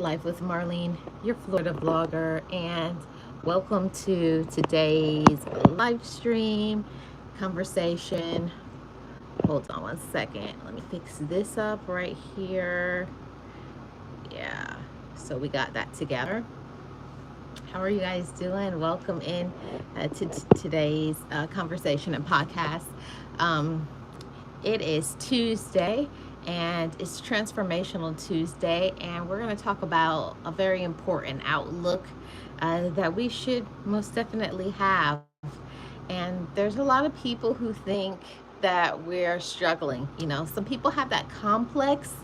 Life with Marlene, your Florida vlogger, and welcome to today's live stream conversation. Hold on one second. Let me fix this up right here. Yeah, so we got that together. How are you guys doing? Welcome in to today's conversation and podcast. Um, It is Tuesday and it's Transformational Tuesday, and we're going to talk about a very important outlook that we should most definitely have. And there's a lot of people who think that we're struggling. Some people have that complex,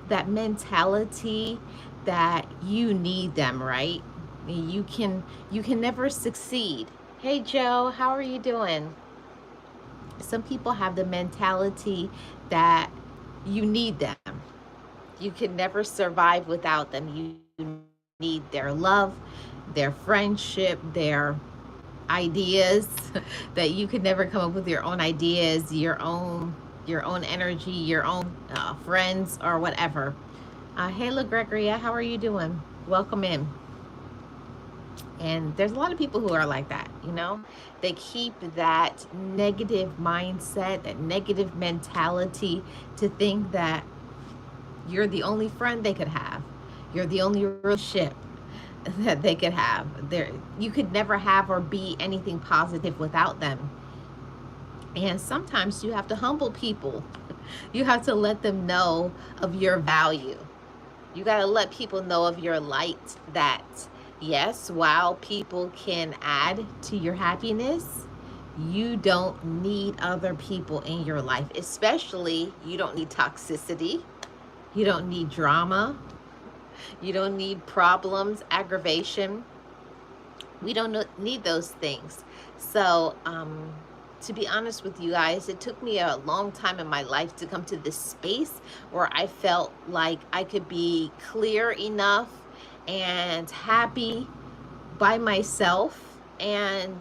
that mentality that you need them, right? You can never succeed. Hey Joe, how are you doing? Some people have the mentality that you need them. You can never survive without them. You need their love, their friendship, their ideas that you could never come up with your own ideas, your own energy, your own friends or whatever. Hey, LaGregoria, how are you doing? Welcome in. And there's a lot of people who are like that. They keep that negative mindset, that negative mentality to think that you're the only friend they could have. You're the only relationship that they could have. You could never have or be anything positive without them. And sometimes you have to humble people. You have to let them know of your value. You got to let people know of your light, that yes, while people can add to your happiness, you don't need other people in your life. Especially, you don't need toxicity. You don't need drama. You don't need problems, aggravation. We don't need those things. So, to be honest with you guys, it took me a long time in my life to come to this space where I felt like I could be clear enough and happy by myself. And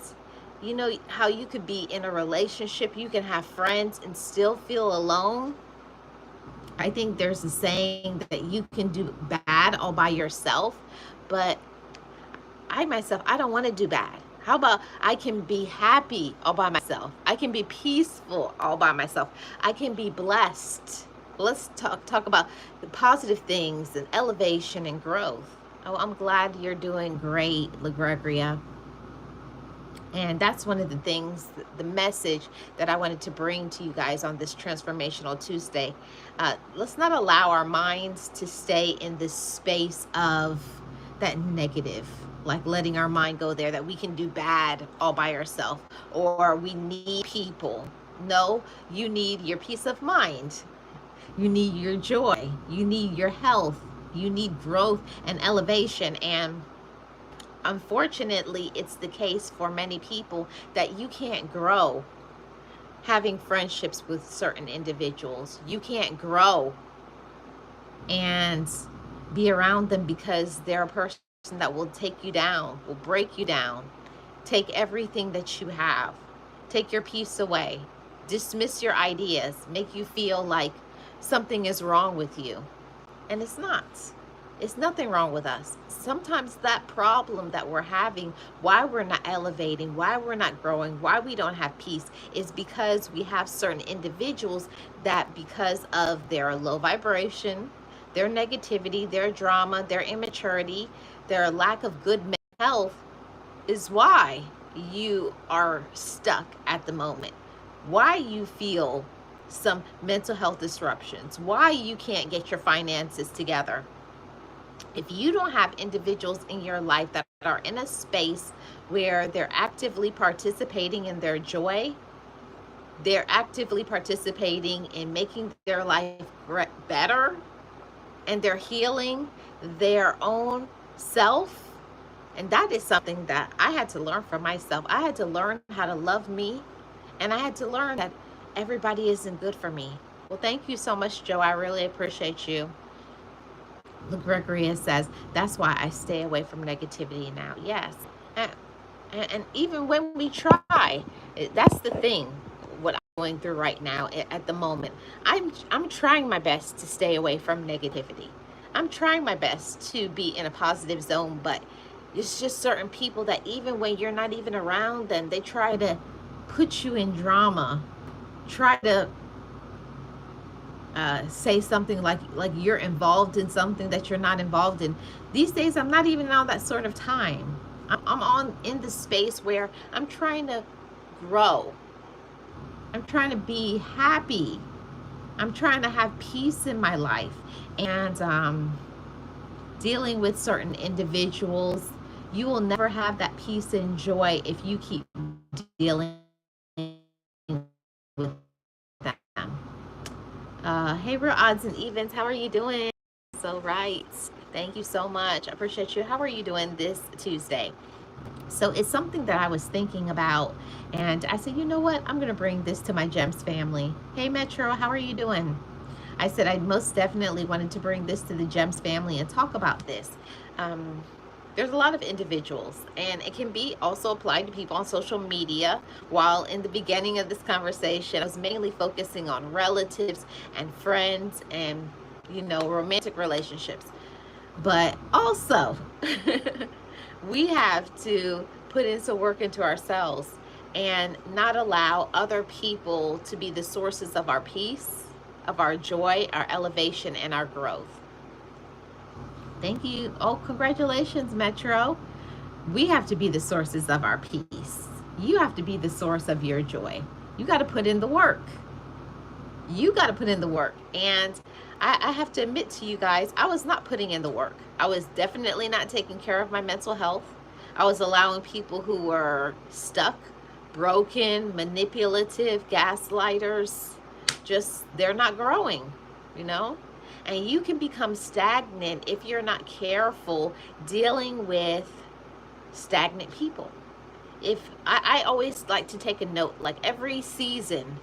you know how you could be in a relationship, you can have friends and still feel alone. I think there's a saying that you can do bad all by yourself, but I don't want to do bad. How about I can be happy all by myself? I can be peaceful all by myself. I can be blessed. Let's talk about the positive things and elevation and growth. Oh, I'm glad you're doing great, LaGregoria. And that's one of the things, the message that I wanted to bring to you guys on this Transformational Tuesday. Let's not allow our minds to stay in this space of that negative, like letting our mind go there, that we can do bad all by ourselves, or we need people. No, you need your peace of mind. You need your joy. You need your health. You need growth and elevation. And unfortunately, it's the case for many people that you can't grow having friendships with certain individuals. You can't grow and be around them because they're a person that will take you down, will break you down, take everything that you have, take your peace away, dismiss your ideas, make you feel like something is wrong with you. And it's not. It's nothing wrong with us. Sometimes that problem that we're having, why we're not elevating, why we're not growing, why we don't have peace, is because we have certain individuals that, because of their low vibration, their negativity, their drama, their immaturity, their lack of good mental health, is why you are stuck at the moment. Why you feel some mental health disruptions, why you can't get your finances together. If you don't have individuals in your life that are in a space where they're actively participating in their joy, they're actively participating in making their life better, and they're healing their own self. And that is something that I had to learn for myself. I had to learn how to love me, and I had to learn that everybody isn't good for me. Well, thank you so much, Joe. I really appreciate you. Gregoria says, that's why I stay away from negativity now. Yes. And, and even when we try, that's the thing, what I'm going through right now at the moment. I'm trying my best to stay away from negativity. I'm trying my best to be in a positive zone, but it's just certain people that even when you're not even around them, they try to put you in drama, try to say something like you're involved in something that you're not involved in. These days, I'm not even on that sort of time. I'm on in the space where I'm trying to grow. I'm trying to be happy. I'm trying to have peace in my life. And dealing with certain individuals, you will never have that peace and joy if you keep dealing with them. Hey, real odds and evens, how are you doing? So right. Thank you so much. I appreciate you. How are you doing this Tuesday? So it's something that I was thinking about, and I said, you know what? I'm going to bring this to my GEMS family. Hey, Metro, how are you doing? I said I most definitely wanted to bring this to the GEMS family and talk about this. Um, there's a lot of individuals, and it can be also applied to people on social media. While in the beginning of this conversation, I was mainly focusing on relatives and friends and, romantic relationships. But also, we have to put in some work into ourselves and not allow other people to be the sources of our peace, of our joy, our elevation, and our growth. Thank you. Oh, congratulations, Metro. We have to be the sources of our peace. You have to be the source of your joy. You got to put in the work. You got to put in the work. And I have to admit to you guys, I was not putting in the work. I was definitely not taking care of my mental health. I was allowing people who were stuck, broken, manipulative, gaslighters, just they're not growing, you know? And you can become stagnant if you're not careful dealing with stagnant people. If I always like to take a note, like every season,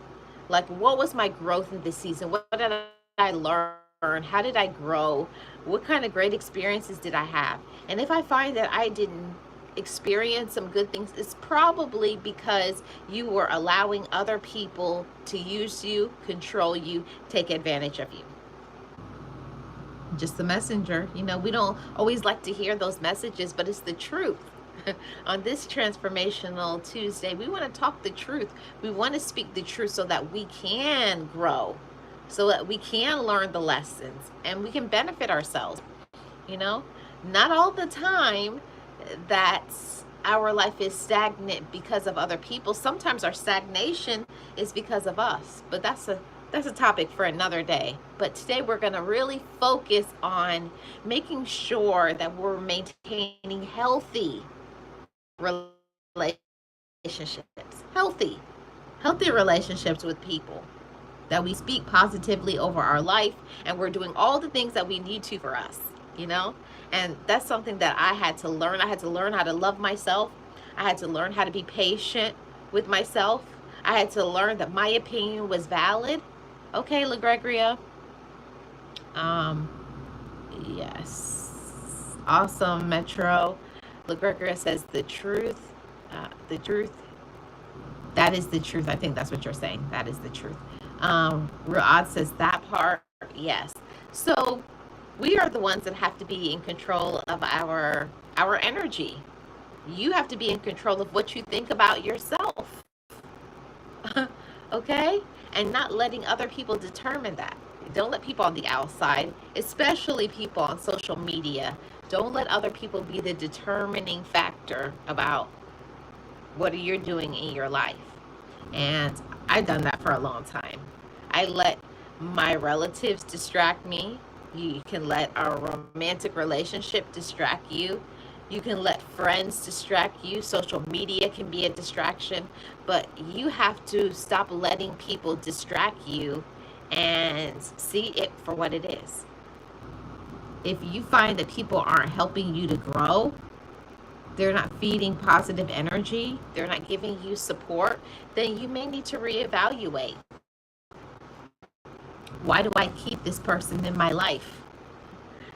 like what was my growth in this season? What did I learn? How did I grow? What kind of great experiences did I have? And if I find that I didn't experience some good things, it's probably because you were allowing other people to use you, control you, take advantage of you. Just the messenger. We don't always like to hear those messages, but it's the truth. On this transformational Tuesday, we want to talk the truth. We want to speak the truth so that we can grow, so that we can learn the lessons and we can benefit ourselves. Not all the time that our life is stagnant because of other people. Sometimes our stagnation is because of us, but that's a topic for another day. But today we're going to really focus on making sure that we're maintaining healthy relationships, healthy relationships with people, that we speak positively over our life, and we're doing all the things that we need to for us, and that's something that I had to learn. I had to learn how to love myself. I had to learn how to be patient with myself. I had to learn that my opinion was valid. Okay, LaGregoria. Yes. Awesome, Metro. LaGregoria says the truth. The truth. That is the truth. I think that's what you're saying. That is the truth. Real Odd says that part. Yes. So we are the ones that have to be in control of our energy. You have to be in control of what you think about yourself. Okay? And not letting other people determine that. Don't let people on the outside, especially people on social media, don't let other people be the determining factor about what you're doing in your life. And I've done that for a long time. I let my relatives distract me. You can let our romantic relationship distract you. You can let friends distract you. Social media can be a distraction, but you have to stop letting people distract you and see it for what it is. If you find that people aren't helping you to grow, they're not feeding positive energy, they're not giving you support, then you may need to reevaluate. Why do I keep this person in my life?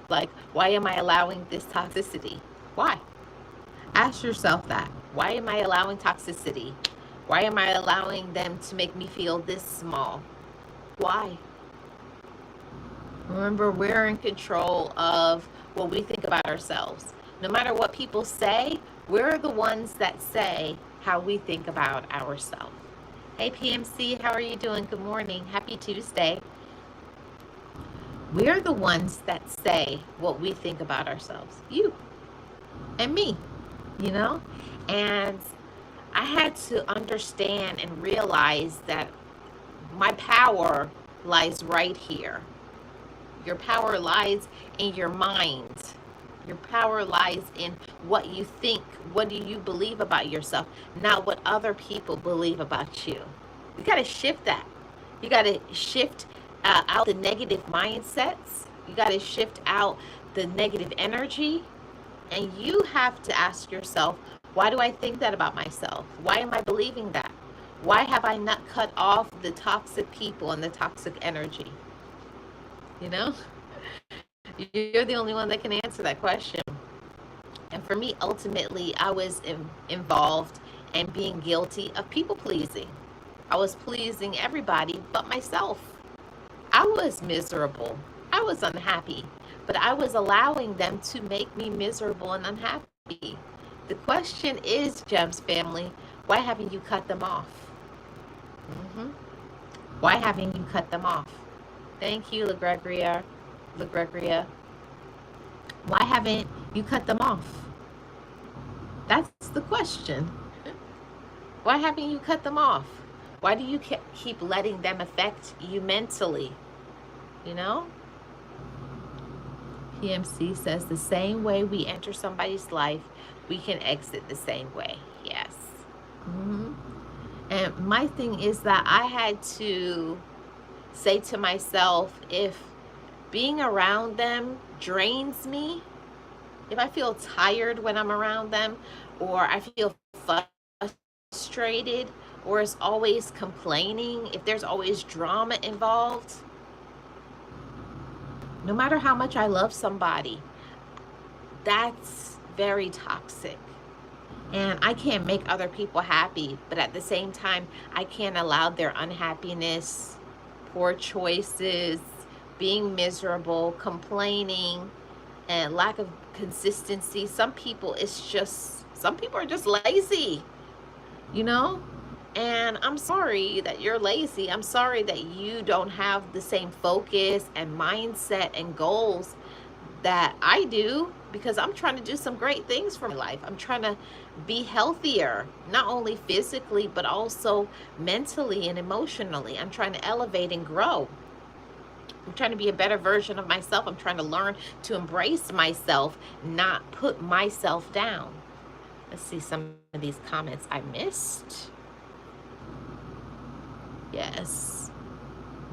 Like, why am I allowing this toxicity? Why? Ask yourself that. Why am I allowing toxicity? Why am I allowing them to make me feel this small? Why? Remember, we're in control of what we think about ourselves. No matter what people say, we're the ones that say how we think about ourselves. Hey, PMC, how are you doing? Good morning. Happy Tuesday. We're the ones that say what we think about ourselves. You and me, you know? And I had to understand and realize that my power lies right here. Your power lies in your mind. Your power lies in what you think. What do you believe about yourself, not what other people believe about you. You got to shift that. You got to shift out the negative mindsets. You got to shift out the negative energy. And you have to ask yourself, why do I think that about myself? Why am I believing that? Why have I not cut off the toxic people and the toxic energy? You know? You're the only one that can answer that question. And for me, ultimately, I was involved and being guilty of people pleasing. I was pleasing everybody but myself. I was miserable. I was unhappy, but I was allowing them to make me miserable and unhappy. The question is, Gems family, why haven't you cut them off? Mm-hmm. Why haven't you cut them off? Thank you, LaGregoria. LaGregoria. Why haven't you cut them off? That's the question. Why haven't you cut them off? Why do you keep letting them affect you mentally? You know? PMC says the same way we enter somebody's life, we can exit the same way. Yes. Mm-hmm. And my thing is that I had to say to myself, if being around them drains me, if I feel tired when I'm around them, or I feel frustrated, or is always complaining, if there's always drama involved, no matter how much I love somebody, that's very toxic. And I can't make other people happy, but at the same time, I can't allow their unhappiness, poor choices, being miserable, complaining, and lack of consistency. Some people are just lazy, you know? And I'm sorry that you're lazy. I'm sorry that you don't have the same focus and mindset and goals that I do, because I'm trying to do some great things for my life. I'm trying to be healthier, not only physically, but also mentally and emotionally. I'm trying to elevate and grow. I'm trying to be a better version of myself. I'm trying to learn to embrace myself, not put myself down. Let's see some of these comments I missed. Yes.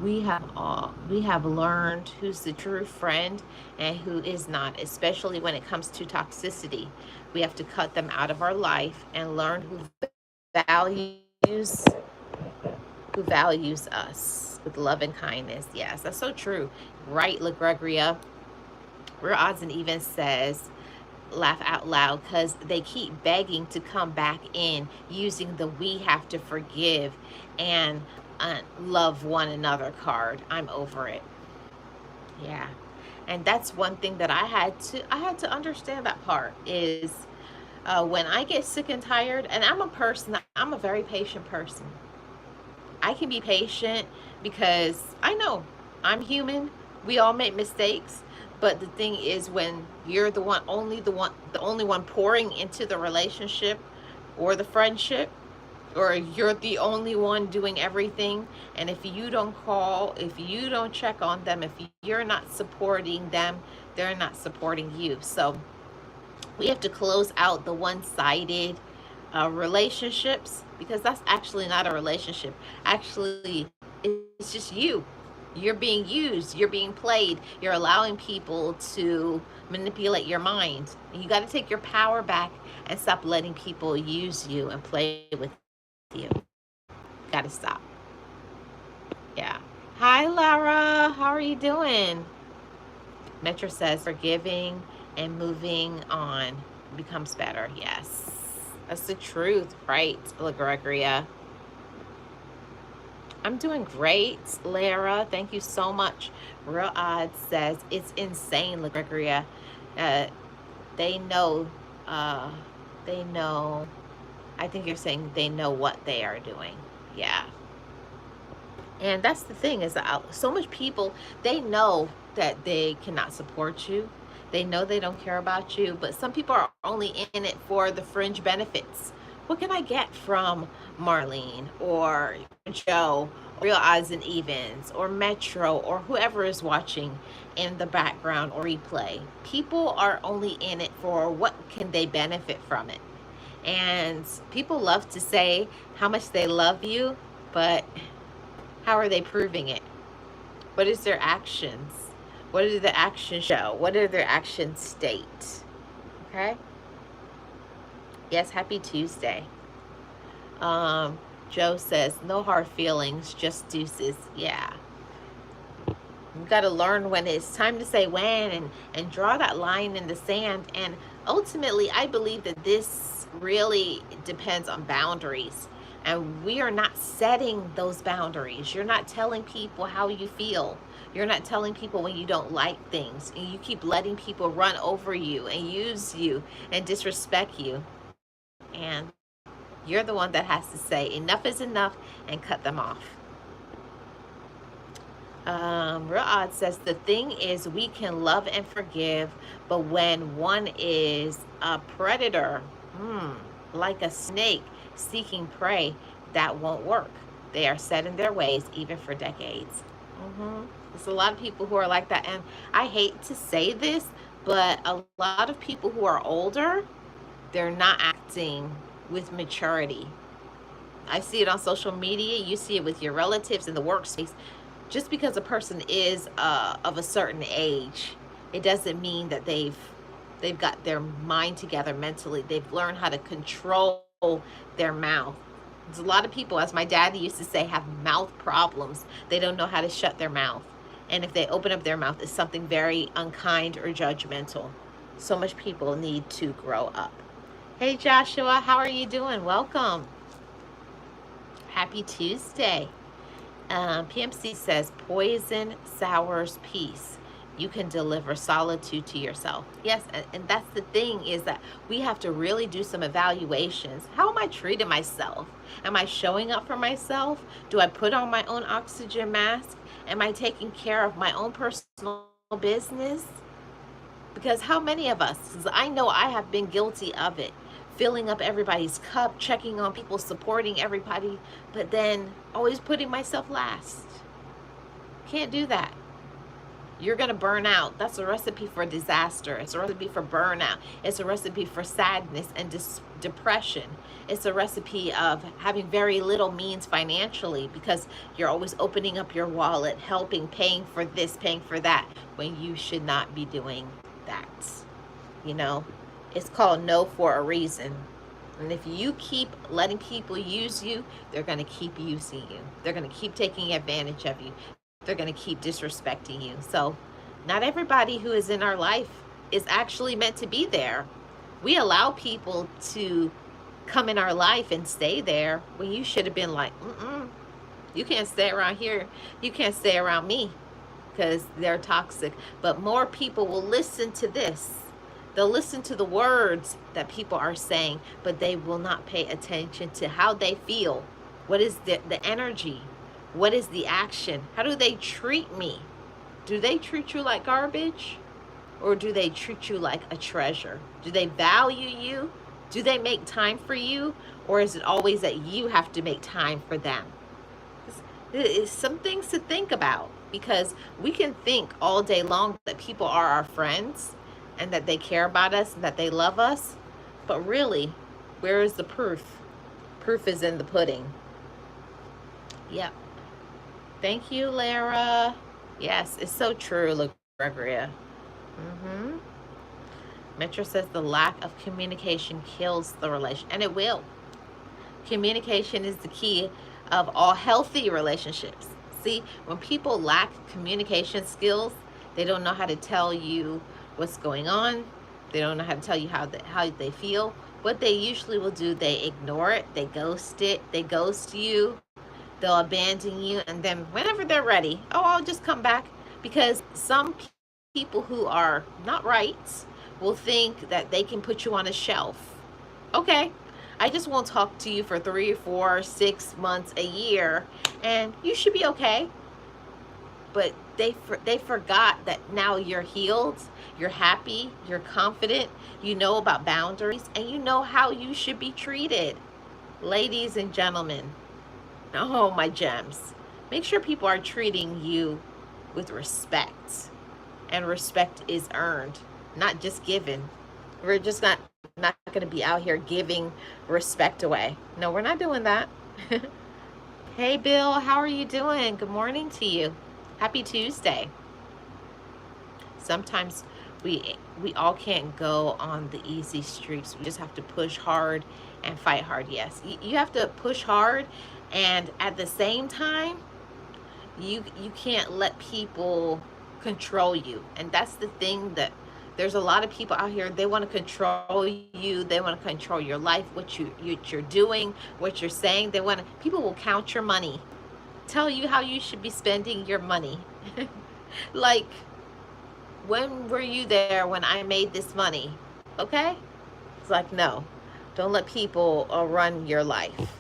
We have learned who's the true friend and who is not, especially when it comes to toxicity. We have to cut them out of our life and learn values who values us with love and kindness. Yes, that's so true. Right, LaGregoria. Real Odds and Evens says, laugh out loud, because they keep begging to come back in using the we have to forgive and love one another card. I'm over it. Yeah. And that's one thing that I had to understand. That part is when I get sick and tired, and I'm a very patient person. I can be patient because I know I'm human. We all make mistakes. But the thing is, when you're the only one pouring into the relationship or the friendship, or you're the only one doing everything, and if you don't call, if you don't check on them, if you're not supporting them, they're not supporting you. So we have to close out the one-sided relationships, because that's actually not a relationship. Actually, it's just you. You're being used, you're being played, you're allowing people to manipulate your mind. You got to take your power back and stop letting people use you and play with you. Got to stop. Yeah. Hi, Lara. How are you doing? Metro says forgiving and moving on becomes better. Yes. That's the truth, right, LaGregoria? I'm doing great, Lara. Thank you so much. Real Odds says it's insane, LaGregoria. Uh, they know, uh, they know. I think you're saying they know what they are doing. Yeah. And that's the thing is that so much people, they know that they cannot support you. They know they don't care about you, but some people are only in it for the fringe benefits. What can I get from Marlene or Joe, Real Odds and Evens, or Metro, or whoever is watching in the background or replay? People are only in it for what can they benefit from it. And people love to say how much they love you, but how are they proving it? What is their actions? What do the actions show? What do their actions state? Okay? Yes, happy Tuesday. Joe says, no hard feelings, just deuces. Yeah. You've got to learn when it's time to say when and draw that line in the sand. And ultimately, I believe that this really depends on boundaries. And we are not setting those boundaries. You're not telling people how you feel. You're not telling people when you don't like things. And you keep letting people run over you and use you and disrespect you. And you're the one that has to say enough is enough and cut them off. Real Odd says the thing is we can love and forgive, but when one is a predator, like a snake seeking prey, that won't work. They are set in their ways, even for decades. There's a lot of people who are like that, and I hate to say this, but a lot of people who are older, they're not acting with maturity. I see it on social media. You see it with your relatives in the workspace. Just because a person is of a certain age, it doesn't mean that they've got their mind together mentally. They've learned how to control their mouth. There's a lot of people, as my daddy used to say, have mouth problems. They don't know how to shut their mouth. And if they open up their mouth, it's something very unkind or judgmental. So much people need to grow up. Hey Joshua, how are you doing? Welcome. Happy Tuesday. PMC says, poison sours peace. You can deliver solitude to yourself. Yes, and that's the thing, is that we have to really do some evaluations. How am I treating myself? Am I showing up for myself? Do I put on my own oxygen mask? Am I taking care of my own personal business? Because how many of us, because I know I have been guilty of it, filling up everybody's cup, checking on people, supporting everybody, but then always putting myself last. Can't do that. You're going to burn out. That's a recipe for disaster. It's a recipe for burnout. It's a recipe for sadness and depression. It's a recipe of having very little means financially because you're always opening up your wallet, helping, paying for this, paying for that, when you should not be doing that. You know, it's called no for a reason. And if you keep letting people use you, they're going to keep using you. They're going to keep taking advantage of you. They're going to keep disrespecting you. So not everybody who is in our life is actually meant to be there. We allow people to come in our life and stay there when you should have been like, you can't stay around here. You can't stay around me, because they're toxic. But more people will listen to this. They'll listen to the words that people are saying, but they will not pay attention to how they feel. What is the energy? What is the action? How do they treat me? Do they treat you like garbage? Or do they treat you like a treasure? Do they value you? Do they make time for you? Or is it always that you have to make time for them? It's some things to think about, because we can think all day long that people are our friends and that they care about us and that they love us. But really, where is the proof? Proof is in the pudding. Yep. Thank you, Lara. Yes, it's so true, look, Gregoria. Metro says the lack of communication kills the relation, and it will. Communication is the key of all healthy relationships. See, when people lack communication skills, they don't know how to tell you what's going on. They don't know how to tell you how they feel. What they usually will do, they ignore it, they ghost it, they ghost you. They'll abandon you, and then whenever they're ready, oh, I'll just come back. Because some people who are not right will think that they can put you on a shelf. Okay, I just won't talk to you for 3 or 4, 6 months, a year, and you should be okay. But they forgot that now you're healed, you're happy, you're confident, you know about boundaries, and you know how you should be treated. Ladies and gentlemen, oh my gems, make sure people are treating you with respect, and respect is earned, not just given. We're just not going to be out here giving respect away. No, we're not doing that. Hey Bill, how are you doing? Good morning to you. Happy Tuesday. Sometimes we all can't go on the easy streets. We just have to push hard and fight hard. Yes, you have to push hard, and at the same time, you can't let people control you. And that's the thing, that there's a lot of people out here, they want to control you, they want to control your life, what you're doing, what you're saying. They want to, people will count your money, tell you how you should be spending your money. Like, when were you there when I made this money? Okay? It's like, no, don't let people run your life.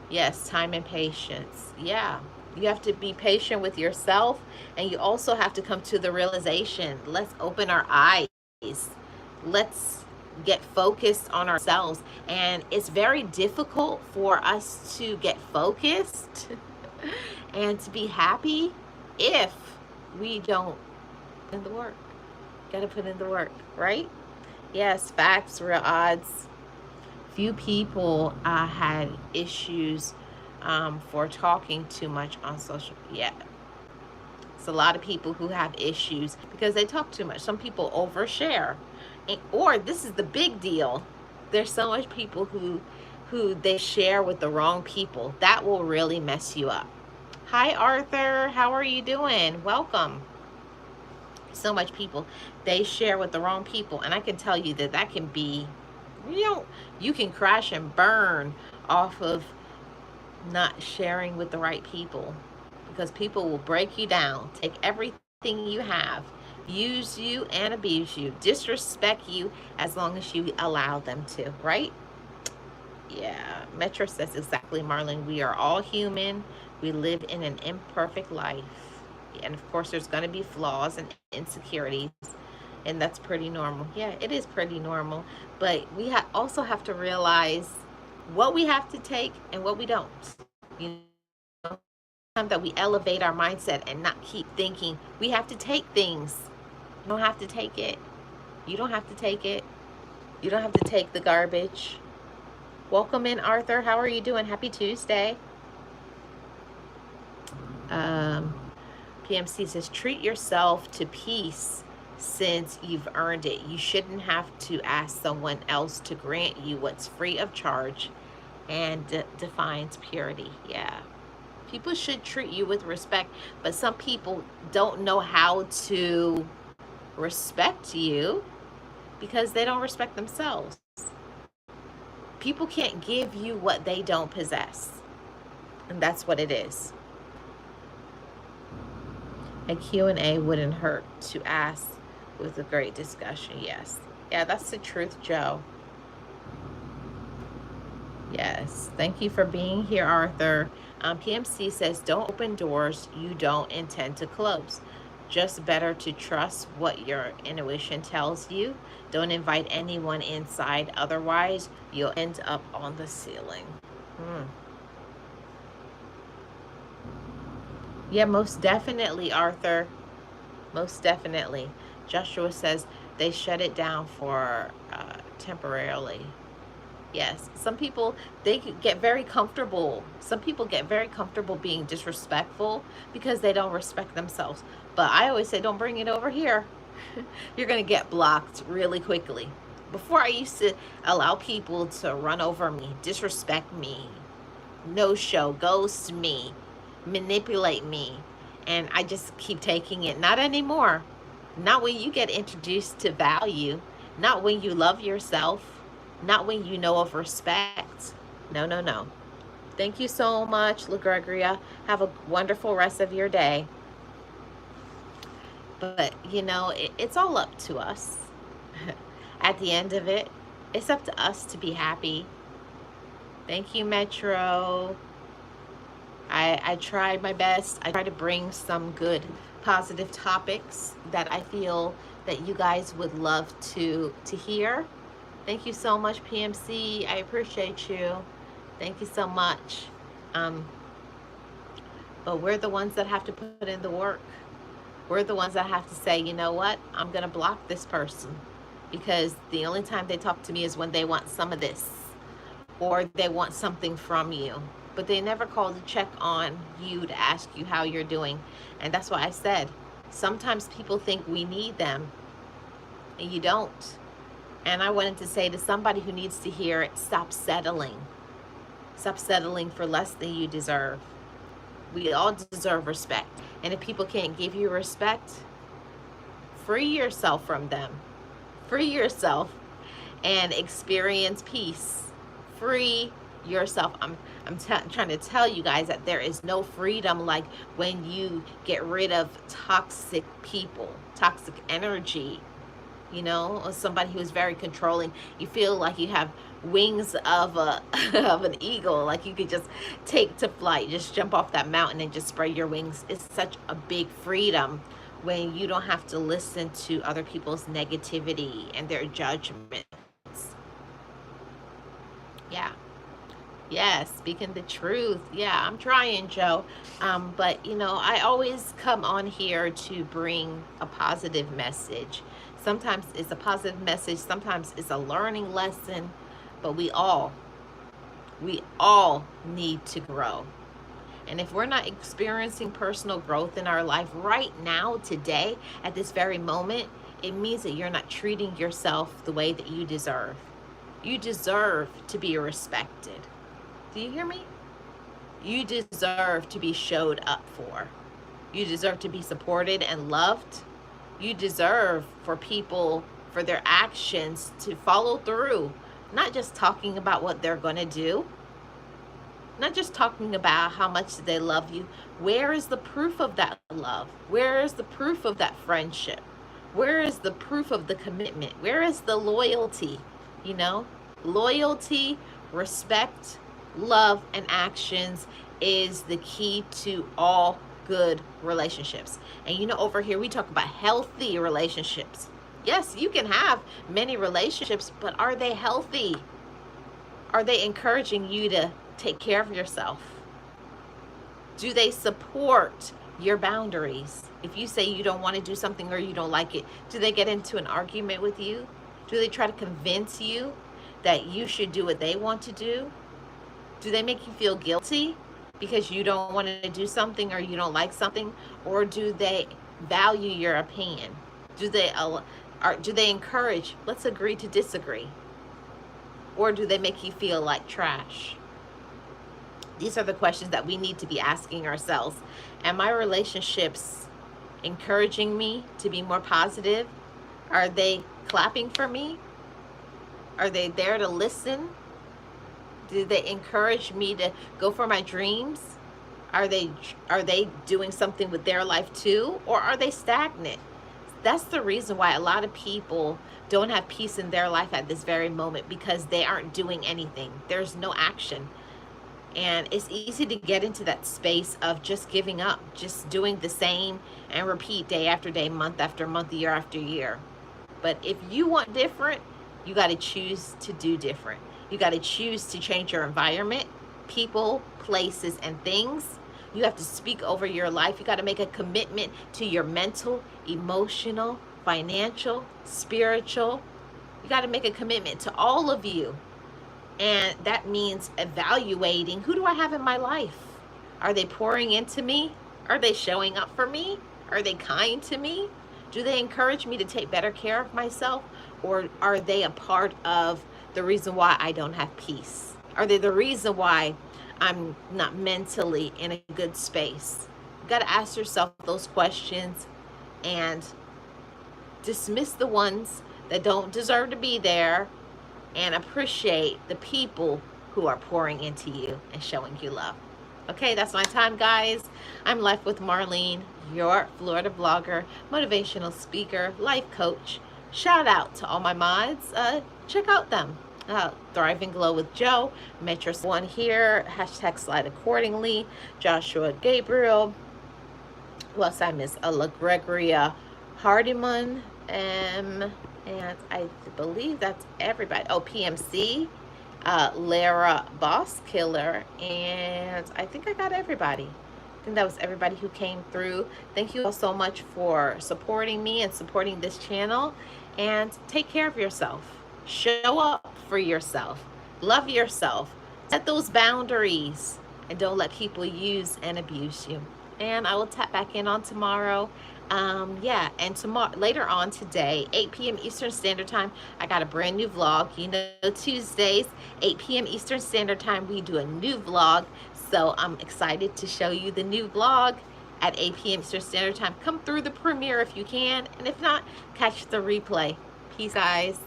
Yes, time and patience. Yeah. You have to be patient with yourself, and you also have to come to the realization, let's open our eyes. Let's get focused on ourselves. And it's very difficult for us to get focused and to be happy if we don't put in the work. Got to put in the work, right? Yes, facts, real odds. Few people had issues for talking too much on social. Yeah, it's a lot of people who have issues because they talk too much. Some people overshare, or this is the big deal. There's so much people who they share with the wrong people. That will really mess you up. Hi Arthur, how are you doing? Welcome. So much people, they share with the wrong people, and I can tell you that that can be, you can crash and burn off of not sharing with the right people, because people will break you down, take everything you have, use you and abuse you, disrespect you, as long as you allow them to, right? Yeah, Metro says exactly, Marlene. We are all human. We live in an imperfect life. And of course, there's going to be flaws and insecurities. And that's pretty normal. Yeah, it is pretty normal. But we also have to realize what we have to take and what we don't. You know, time that we elevate our mindset and not keep thinking we have to take things. You don't have to take it. You don't have to take it. You don't have to take the garbage. Welcome in, Arthur. How are you doing? Happy Tuesday. Um, PMC says, treat yourself to peace since you've earned it. You shouldn't have to ask someone else to grant you what's free of charge and defines purity. Yeah. People should treat you with respect, but some people don't know how to respect you because they don't respect themselves. People can't give you what they don't possess. And that's what it is. A Q&A wouldn't hurt to ask with a great discussion. Yes. Yeah, that's the truth, Joe. Yes. Thank you for being here, Arthur. PMC says, don't open doors you don't intend to close. Just better to trust what your intuition tells you. Don't invite anyone inside. Otherwise, you'll end up on the ceiling. Yeah, most definitely, Arthur. Most definitely. Joshua says they shut it down for temporarily. Yes, some people, they get very comfortable. Some people get very comfortable being disrespectful because they don't respect themselves. But I always say, don't bring it over here. You're going to get blocked really quickly. Before, I used to allow people to run over me, disrespect me, no show, ghost me, manipulate me, and I just keep taking it. Not anymore. Not when you get introduced to value, not when you love yourself, not when you know of respect. No, no, no. Thank you so much, LaGregoria. Have a wonderful rest of your day. But, it's all up to us. At the end of it, it's up to us to be happy. Thank you, Metro. I tried my best. I try to bring some good, positive topics that I feel that you guys would love to hear. Thank you so much, PMC. I appreciate you. Thank you so much. Um, but we're the ones that have to put in the work. We're the ones that have to say, you know what? I'm going to block this person because the only time they talk to me is when they want some of this or they want something from you. But they never call to check on you to ask you how you're doing. And that's why I said, sometimes people think we need them and you don't. And I wanted to say to somebody who needs to hear it, stop settling. Stop settling for less than you deserve. We all deserve respect. And if people can't give you respect, free yourself from them. Free yourself and experience peace. Free yourself. I'm trying to tell you guys that there is no freedom like when you get rid of toxic people, toxic energy, or somebody who's very controlling. You feel like you have wings of of an eagle, like you could just take to flight, just jump off that mountain and just spread your wings. It's such a big freedom when you don't have to listen to other people's negativity and their judgments. Yeah. Yes, speaking the truth. Yeah, I'm trying, Joe. But, I always come on here to bring a positive message. Sometimes it's a positive message. Sometimes it's a learning lesson. But we all need to grow. And if we're not experiencing personal growth in our life right now, today, at this very moment, it means that you're not treating yourself the way that you deserve. You deserve to be respected. Do you hear me? You deserve to be showed up for. You deserve to be supported and loved. You deserve for people, for their actions to follow through. Not just talking about what they're going to do. Not just talking about how much they love you. Where is the proof of that love? Where is the proof of that friendship? Where is the proof of the commitment? Where is the loyalty? Loyalty, respect, love, and actions is the key to all good relationships. And over here we talk about healthy relationships. Yes, you can have many relationships, but are they healthy? Are they encouraging you to take care of yourself? Do they support your boundaries? If you say you don't want to do something or you don't like it, do they get into an argument with you? Do they try to convince you that you should do what they want to do? Do they make you feel guilty because you don't want to do something or you don't like something? Or do they value your opinion? Do they encourage, let's agree to disagree? Or do they make you feel like trash? These are the questions that we need to be asking ourselves. Am my relationships encouraging me to be more positive? Are they clapping for me? Are they there to listen? Do they encourage me to go for my dreams? Are they doing something with their life too? Or are they stagnant? That's the reason why a lot of people don't have peace in their life at this very moment, because they aren't doing anything. There's no action. And it's easy to get into that space of just giving up, just doing the same and repeat day after day, month after month, year after year. But if you want different, you got to choose to do different. You got to choose to change your environment, people, places, and things. You have to speak over your life. You got to make a commitment to your mental, emotional, financial, spiritual. You got to make a commitment to all of you. And that means evaluating, who do I have in my life? Are they pouring into me? Are they showing up for me? Are they kind to me? Do they encourage me to take better care of myself? Or are they a part of the reason why I don't have peace? Are they the reason why I'm not mentally in a good space? You got to ask yourself those questions and dismiss the ones that don't deserve to be there, and appreciate the people who are pouring into you and showing you love. Okay, that's my time, guys. I'm Life with Marlene, your Florida blogger, motivational speaker, life coach. Shout out to all my mods. Check out them. Thrive and Glow with Joe, Metro One here, hashtag slide accordingly, Joshua Gabriel, who else I miss? LaGregoria Hardiman, and I believe that's everybody. Oh, PMC, Lara Boss Killer, and I think I got everybody. I think that was everybody who came through. Thank you all so much for supporting me and supporting this channel. And take care of yourself. Show up for yourself. Love yourself. Set those boundaries. And don't let people use and abuse you. And I will tap back in on tomorrow. And tomorrow, later on today, 8 p.m. Eastern Standard Time, I got a brand new vlog. You know, Tuesdays, 8 p.m. Eastern Standard Time, we do a new vlog. So I'm excited to show you the new vlog at 8 p.m. Eastern Standard Time. Come through the premiere if you can, and if not, catch the replay. Peace, guys.